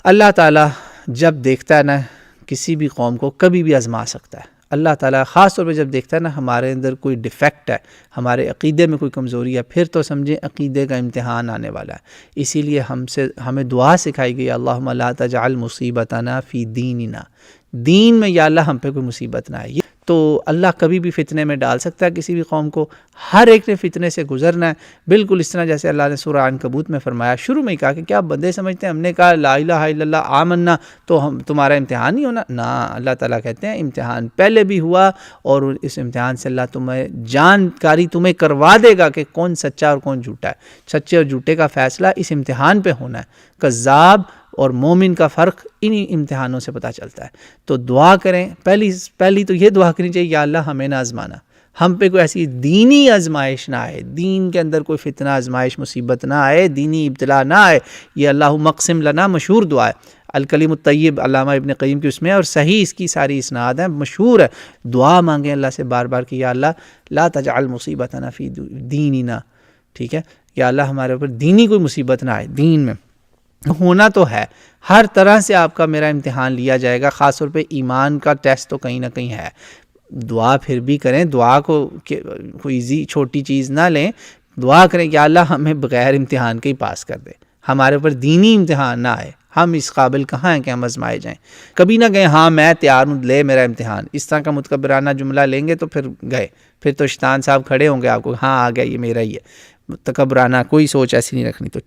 اللہ تعالیٰ جب دیکھتا ہے نا کسی بھی قوم کو کبھی بھی آزما سکتا ہے. اللہ تعالیٰ خاص طور پہ جب دیکھتا ہے نا ہمارے اندر کوئی ڈیفیکٹ ہے، ہمارے عقیدے میں کوئی کمزوری ہے، پھر تو سمجھیں عقیدے کا امتحان آنے والا ہے. اسی لیے ہمیں دعا سکھائی گئی، اللہم لا تجعل مصیبتنا فی دیننا، دین میں یا اللہ ہم پہ کوئی مصیبت نہ آئے. تو اللہ کبھی بھی فتنے میں ڈال سکتا ہے کسی بھی قوم کو، ہر ایک نے فتنے سے گزرنا ہے. بالکل اس طرح جیسے اللہ نے سورہ عنکبوت میں فرمایا، شروع میں ہی کہا کہ کیا بندے سمجھتے ہیں ہم نے کہا لا الہ الا اللہ آمنا تو تمہارا امتحان نہیں ہونا؟ نہ، اللہ تعالیٰ کہتے ہیں امتحان پہلے بھی ہوا، اور اس امتحان سے اللہ تمہیں جانکاری تمہیں کروا دے گا کہ کون سچا اور کون جھوٹا ہے. سچے اور جھوٹے کا فیصلہ اس امتحان پہ ہونا ہے. کذاب اور مومن کا فرق انہی امتحانوں سے پتہ چلتا ہے. تو دعا کریں، پہلی تو یہ دعا کرنی چاہیے، یا اللہ ہمیں نہ آزمانا، ہم پہ کوئی ایسی دینی آزمائش نہ آئے، دین کے اندر کوئی فتنہ آزمائش مصیبت نہ آئے، دینی ابتلا نہ آئے. یہ اللہم اقسم لنا مشہور دعا ہے، الکلم الطیب علامہ ابن قیم کی اس میں، اور صحیح اس کی ساری اسناد ہیں، مشہور ہے. دعا مانگیں اللہ سے بار بار کہ یا اللہ لا تجعل مصیبتنا فی دیننا، ٹھیک ہے، یا اللہ ہمارے اوپر دینی کوئی مصیبت نہ آئے. دین میں ہونا تو ہے، ہر طرح سے آپ کا میرا امتحان لیا جائے گا، خاص طور پہ ایمان کا ٹیسٹ تو کہیں نہ کہیں ہے. دعا پھر بھی کریں، دعا کو کوئی ایزی چھوٹی چیز نہ لیں. دعا کریں کہ اللہ ہمیں بغیر امتحان کے ہی پاس کر دے، ہمارے اوپر دینی امتحان نہ آئے. ہم اس قابل کہاں ہیں کہ ہم آزمائے جائیں؟ کبھی نہ گئے ہاں میں تیار ہوں لے میرا امتحان، اس طرح کا متکبرانہ جملہ لیں گے تو پھر گئے، پھر تو شیطان صاحب کھڑے ہوں گے آپ کو، ہاں آ گیا یہ میرا ہی ہے. تکبرانہ کوئی سوچ ایسی نہیں رکھنی. تو